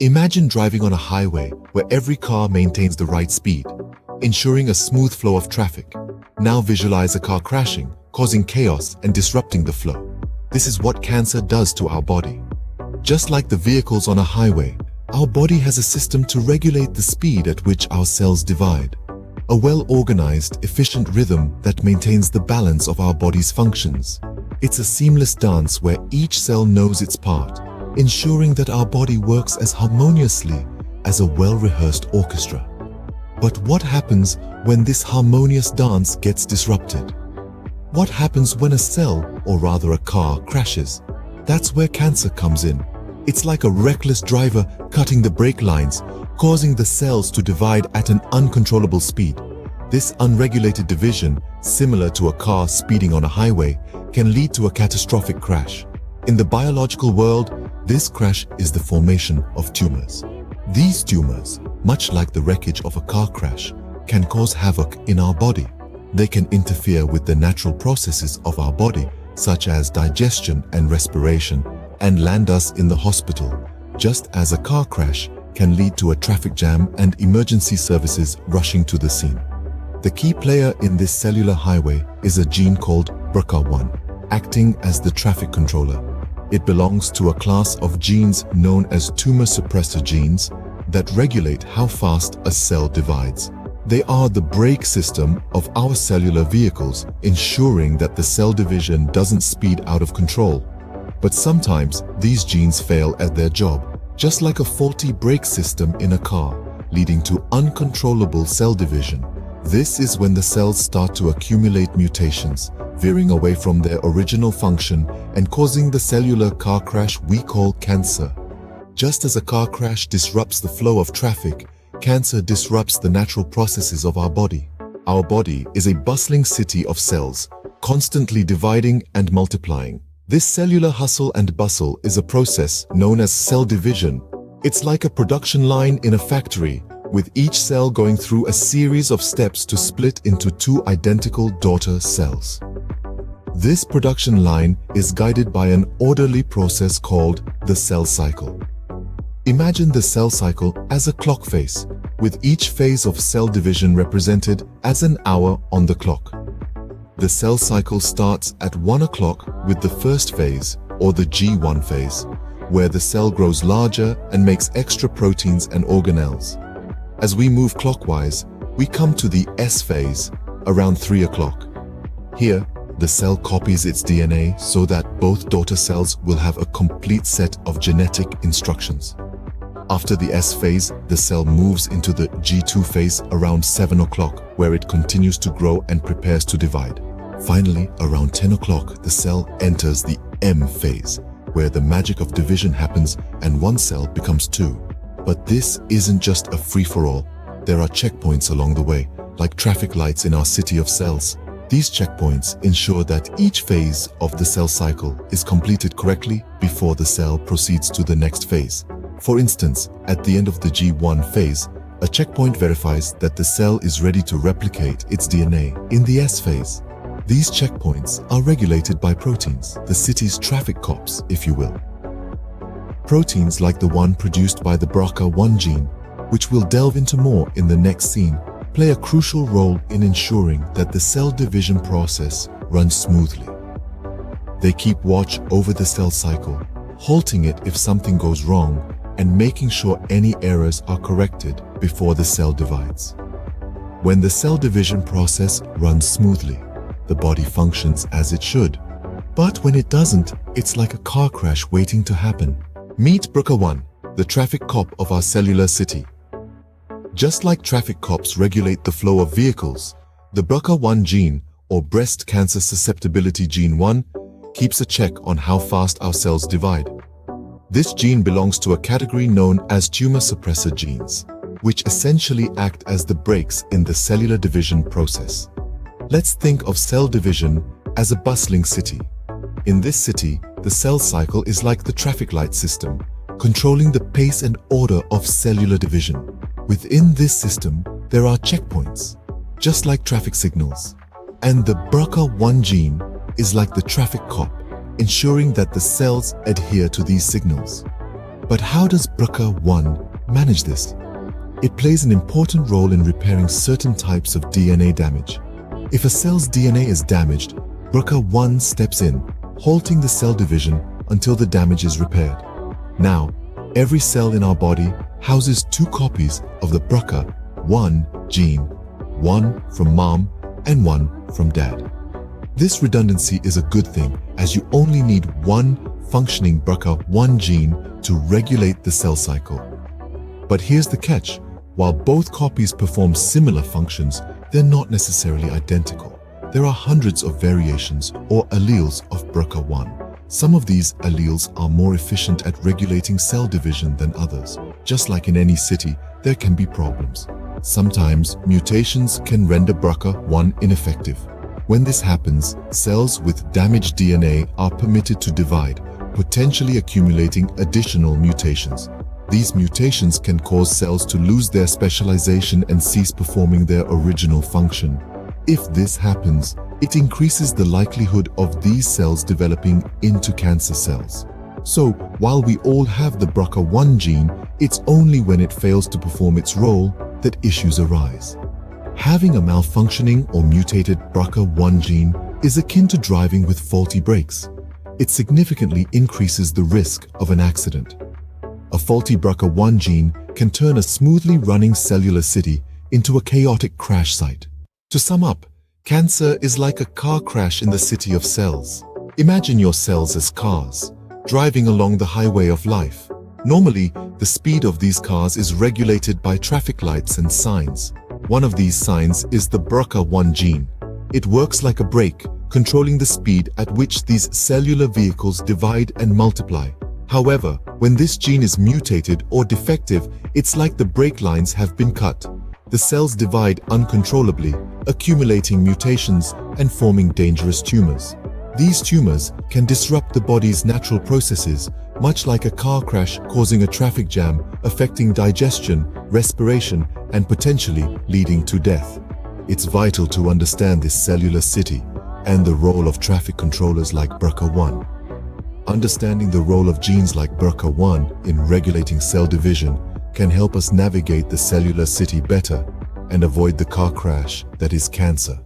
Imagine driving on a highway where every car maintains the right speed, ensuring a smooth flow of traffic. Now visualize a car crashing, causing chaos and disrupting the flow. This is what cancer does to our body. Just like the vehicles on a highway, our body has a system to regulate the speed at which our cells divide. A well-organized, efficient rhythm that maintains the balance of our body's functions. It's a seamless dance where each cell knows its part, ensuring that our body works as harmoniously as a well-rehearsed orchestra. But what happens when this harmonious dance gets disrupted? What happens when a cell, or rather a car, crashes? That's where cancer comes in. It's like a reckless driver cutting the brake lines, causing the cells to divide at an uncontrollable speed. This unregulated division, similar to a car speeding on a highway, can lead to a catastrophic crash. In the biological world, this crash is the formation of tumors. These tumors, much like the wreckage of a car crash, can cause havoc in our body. They can interfere with the natural processes of our body, such as digestion and respiration, and land us in the hospital, just as a car crash can lead to a traffic jam and emergency services rushing to the scene. The key player in this cellular highway is a gene called BRCA1, acting as the traffic controller. It belongs to a class of genes known as tumor suppressor genes that regulate how fast a cell divides. They are the brake system of our cellular vehicles, ensuring that the cell division doesn't speed out of control. But sometimes these genes fail at their job, just like a faulty brake system in a car, leading to uncontrollable cell division. This is when the cells start to accumulate mutations, veering away from their original function and causing the cellular car crash we call cancer. Just as a car crash disrupts the flow of traffic, cancer disrupts the natural processes of our body. Our body is a bustling city of cells, constantly dividing and multiplying. This cellular hustle and bustle is a process known as cell division. It's like a production line in a factory, with each cell going through a series of steps to split into two identical daughter cells. This production line is guided by an orderly process called the cell cycle. Imagine the cell cycle as a clock face, with each phase of cell division represented as an hour on the clock. The cell cycle starts at 1 o'clock with the first phase, or the G1 phase, where the cell grows larger and makes extra proteins and organelles. As we move clockwise, we come to the S phase, around 3 o'clock. Here, the cell copies its DNA so that both daughter cells will have a complete set of genetic instructions. After the S phase, the cell moves into the G2 phase around 7 o'clock, where it continues to grow and prepares to divide. Finally, around 10 o'clock, the cell enters the M phase, where the magic of division happens and one cell becomes two. But this isn't just a free-for-all. There are checkpoints along the way, like traffic lights in our city of cells. These checkpoints ensure that each phase of the cell cycle is completed correctly before the cell proceeds to the next phase. For instance, at the end of the G1 phase, a checkpoint verifies that the cell is ready to replicate its DNA in the S phase. These checkpoints are regulated by proteins, the city's traffic cops, if you will. Proteins like the one produced by the BRCA1 gene, which we'll delve into more in the next scene, play a crucial role in ensuring that the cell division process runs smoothly. They keep watch over the cell cycle, halting it if something goes wrong, and making sure any errors are corrected before the cell divides. When the cell division process runs smoothly, the body functions as it should. But when it doesn't, it's like a car crash waiting to happen. Meet BRCA1, the traffic cop of our cellular city. Just like traffic cops regulate the flow of vehicles, the BRCA1 gene, or breast cancer susceptibility gene 1, keeps a check on how fast our cells divide. This gene belongs to a category known as tumor suppressor genes, which essentially act as the brakes in the cellular division process. Let's think of cell division as a bustling city. In this city, the cell cycle is like the traffic light system, controlling the pace and order of cellular division. Within this system, there are checkpoints, just like traffic signals. And the BRCA1 gene is like the traffic cop, ensuring that the cells adhere to these signals. But how does BRCA1 manage this? It plays an important role in repairing certain types of DNA damage. If a cell's DNA is damaged, BRCA1 steps in, halting the cell division until the damage is repaired. Now, every cell in our body houses two copies of the BRCA1 gene, one from mom and one from dad. This redundancy is a good thing, as you only need one functioning BRCA1 gene to regulate the cell cycle. But here's the catch. While both copies perform similar functions, they're not necessarily identical. There are hundreds of variations or alleles of BRCA1. Some of these alleles are more efficient at regulating cell division than others. Just like in any city, there can be problems. Sometimes mutations can render BRCA1 ineffective. When this happens, cells with damaged DNA are permitted to divide, potentially accumulating additional mutations. These mutations can cause cells to lose their specialization and cease performing their original function. If this happens, it increases the likelihood of these cells developing into cancer cells. So, while we all have the BRCA1 gene, it's only when it fails to perform its role that issues arise. Having a malfunctioning or mutated BRCA1 gene is akin to driving with faulty brakes. It significantly increases the risk of an accident. A faulty BRCA1 gene can turn a smoothly running cellular city into a chaotic crash site. To sum up, cancer is like a car crash in the city of cells. Imagine your cells as cars, driving along the highway of life. Normally, the speed of these cars is regulated by traffic lights and signs. One of these signs is the BRCA1 gene. It works like a brake, controlling the speed at which these cellular vehicles divide and multiply. However, when this gene is mutated or defective, it's like the brake lines have been cut. The cells divide uncontrollably, accumulating mutations and forming dangerous tumors. These tumors can disrupt the body's natural processes, much like a car crash causing a traffic jam, affecting digestion, respiration, and potentially leading to death. It's vital to understand this cellular city and the role of traffic controllers like BRCA1. Understanding the role of genes like BRCA1 in regulating cell division can help us navigate the cellular city better and avoid the car crash that is cancer.